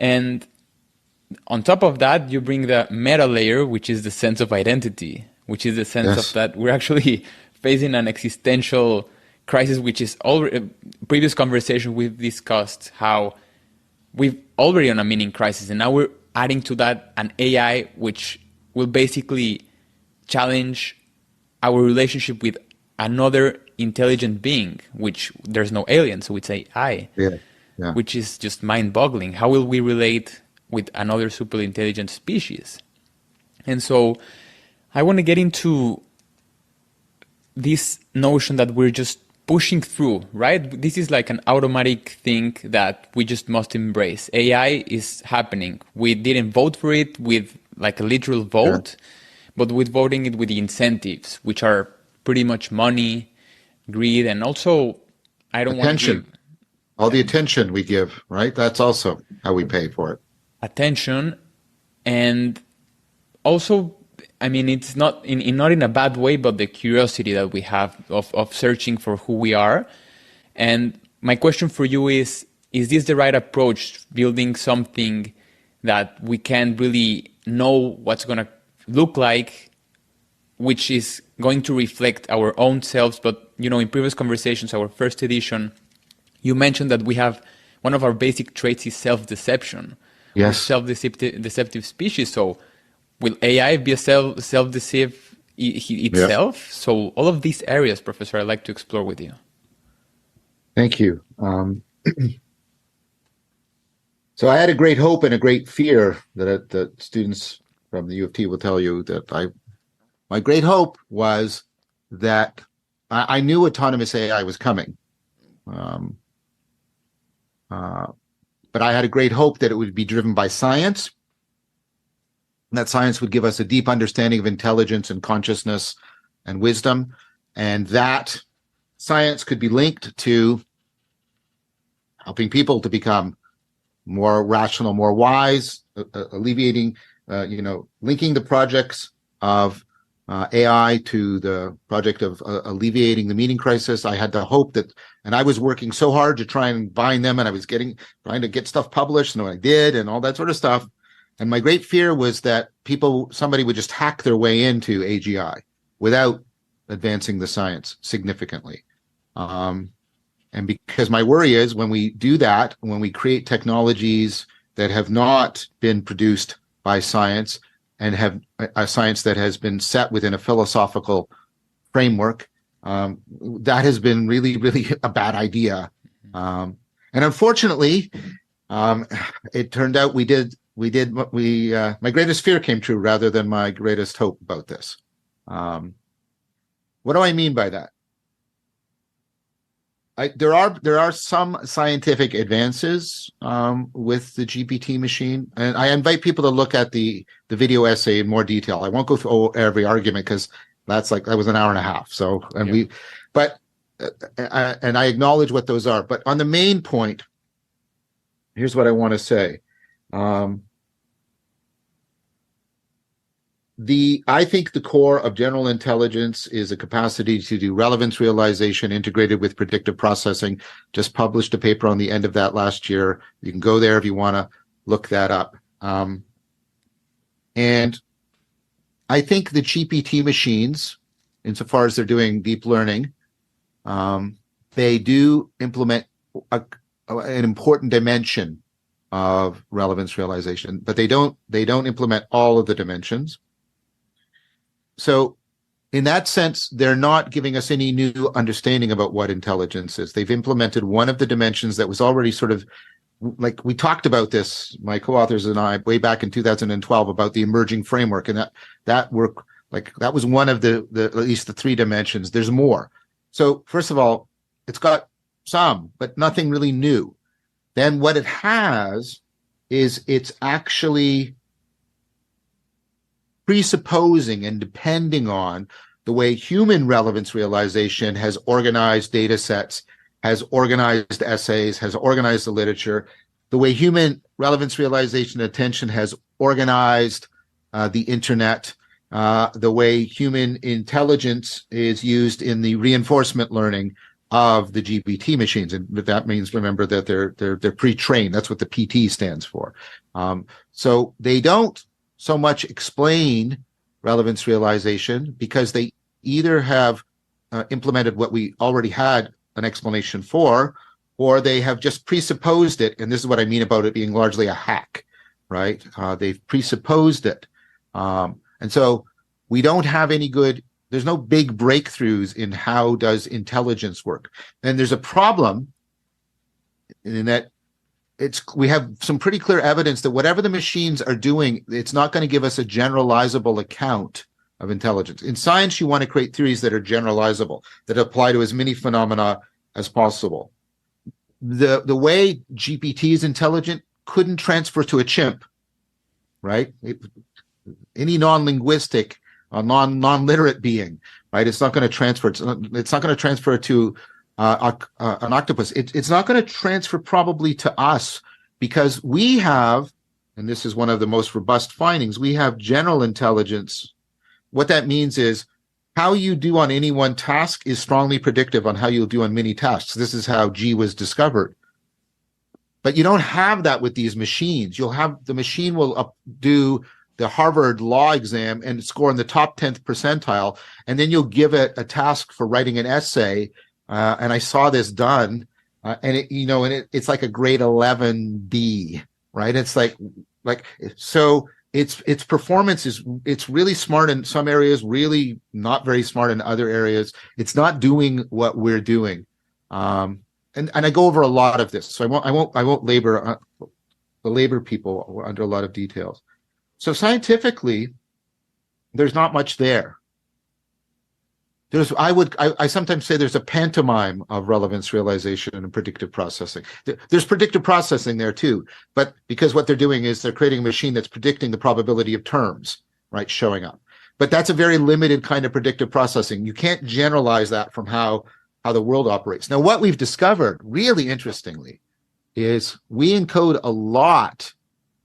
And on top of that, you bring the meta layer, which is the sense of identity, which is the sense of Yes. that we're actually facing an existential crisis, which is already previous conversation we've discussed how we've already on a meaning crisis, and now we're adding to that an AI which will basically challenge our relationship with another intelligent being, which there's no alien, so it's AI, Yeah. Yeah. which is just mind-boggling. How will we relate with another super intelligent species? And so I want to get into this notion that we're just pushing through, right? This is like an automatic thing that we just must embrace. AI is happening. We didn't vote for it with like a literal Yeah. vote, but with voting it with the incentives, which are pretty much money, greed, and also I don't want to give Attention. All the attention we give, right? That's also how we pay for it. attention. And also, I mean, it's not not in a bad way, but the curiosity that we have of searching for who we are. And my question for you is this the right approach, building something that we can really know what's going to look like, which is going to reflect our own selves? But, you know, in previous conversations, our first edition, you mentioned that we have one of our basic traits is self-deception. We're Yes. self-deceptive species. So will AI be a self-deceive Yeah. itself? So all of these areas, Professor, I'd like to explore with you. Thank you. So I had a great hope and a great fear that students from the U of T will tell you that my great hope was that I knew autonomous AI was coming. Um, but I had a great hope that it would be driven by science, and that science would give us a deep understanding of intelligence and consciousness and wisdom, and that science could be linked to helping people to become more rational, more wise, alleviating, linking the projects of AI to the project of alleviating the meaning crisis. I had the hope that, and I was working so hard to try and bind them, and I was trying to get stuff published, and I did, and all that sort of stuff. And my great fear was that somebody would just hack their way into AGI without advancing the science significantly. And because my worry is when we do that, when we create technologies that have not been produced by science and have a science that has been set within a philosophical framework, that has been really, really a bad idea. And unfortunately, it turned out my greatest fear came true rather than my greatest hope about this. What do I mean by that? There are some scientific advances with the GPT machine, and I invite people to look at the video essay in more detail. I won't go through every argument because that was an hour and a half. So, and I acknowledge what those are. But on the main point, here's what I want to say. I think the core of general intelligence is a capacity to do relevance realization integrated with predictive processing. Just published a paper on the end of that last year. You can go there if you want to look that up. And I think the GPT machines, insofar as they're doing deep learning, they do implement an important dimension of relevance realization, but they don't implement all of the dimensions. So in that sense, they're not giving us any new understanding about what intelligence is. They've implemented one of the dimensions that was already sort of like we talked about this, my co-authors and I, way back in 2012 about the emerging framework, and that work, like that was one of the at least the three dimensions. There's more. So first of all, it's got some, but nothing really new. Then what it has is it's actually presupposing and depending on the way human relevance realization has organized data sets, has organized essays, has organized the literature, the way human relevance realization attention has organized the internet, the way human intelligence is used in the reinforcement learning of the GPT machines, and that means, remember, that they're pre-trained. That's what the PT stands for. So they don't so much explain relevance realization because they either have implemented what we already had an explanation for, or they have just presupposed it. And this is what I mean about it being largely a hack, right? They've presupposed it. And so we don't have any good, there's no big breakthroughs in how does intelligence work. And there's a problem in that we have some pretty clear evidence that whatever the machines are doing, it's not going to give us a generalizable account of intelligence. In science, you want to create theories that are generalizable, that apply to as many phenomena as possible. The way GPT is intelligent couldn't transfer to a chimp, right? Any non-linguistic, non-literate being, right? It's not going to transfer. It's not going to transfer to an octopus. It's not going to transfer probably to us because we have, and this is one of the most robust findings, we have general intelligence. What that means is how you do on any one task is strongly predictive on how you'll do on many tasks. This is how G was discovered. But you don't have that with these machines. You'll have, the machine will do the Harvard law exam and score in the top 10th percentile, and then you'll give it a task for writing an essay. And I saw this done, and it's like a grade 11B, right? It's like so. Its performance it's really smart in some areas, really not very smart in other areas. It's not doing what we're doing, and I go over a lot of this, so I won't labor people under a lot of details. So scientifically, there's not much there. I sometimes say there's a pantomime of relevance realization and predictive processing. There's predictive processing there too, but because what they're doing is they're creating a machine that's predicting the probability of terms, right, showing up. But that's a very limited kind of predictive processing. You can't generalize that from how the world operates. Now, what we've discovered, really interestingly, is we encode a lot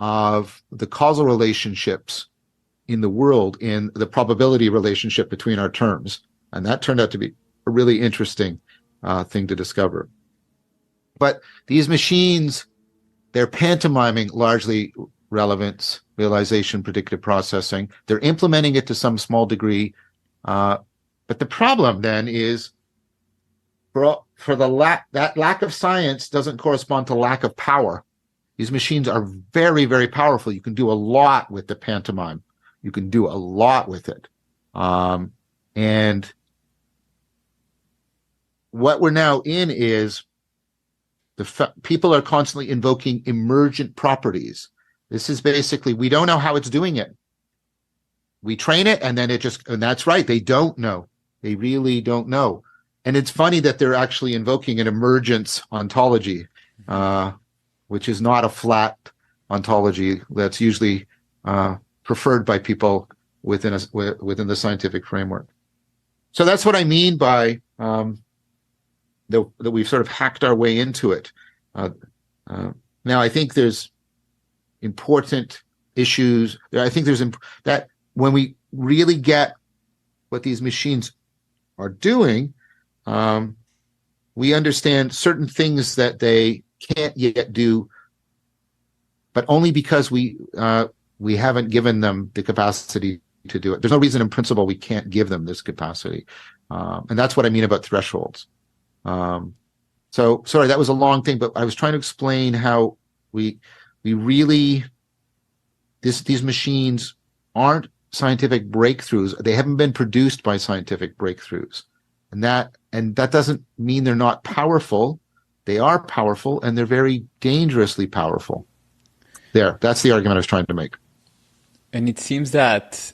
of the causal relationships in the world in the probability relationship between our terms. And that turned out to be a really interesting thing to discover. But these machines, they're pantomiming largely relevance, realization, predictive processing. They're implementing it to some small degree. But the problem then is that lack of science doesn't correspond to lack of power. These machines are very, very powerful. You can do a lot with the pantomime. You can do a lot with it. And what we're now in is people are constantly invoking emergent properties. This is basically, we don't know how it's doing it. We train it and then and that's right, they don't know. They really don't know. And it's funny that they're actually invoking an emergence ontology, which is not a flat ontology that's usually preferred by people within the scientific framework. So that's what I mean by that we've sort of hacked our way into it. Now, I think there's important issues. I think there's that when we really get what these machines are doing, we understand certain things that they can't yet do, but only because we haven't given them the capacity to do it. There's no reason in principle we can't give them this capacity. And that's what I mean about thresholds. So sorry, that was a long thing, but I was trying to explain how we really, these machines aren't scientific breakthroughs. They haven't been produced by scientific breakthroughs. And that doesn't mean they're not powerful. They are powerful, and they're very dangerously powerful. That's the argument I was trying to make. And it seems that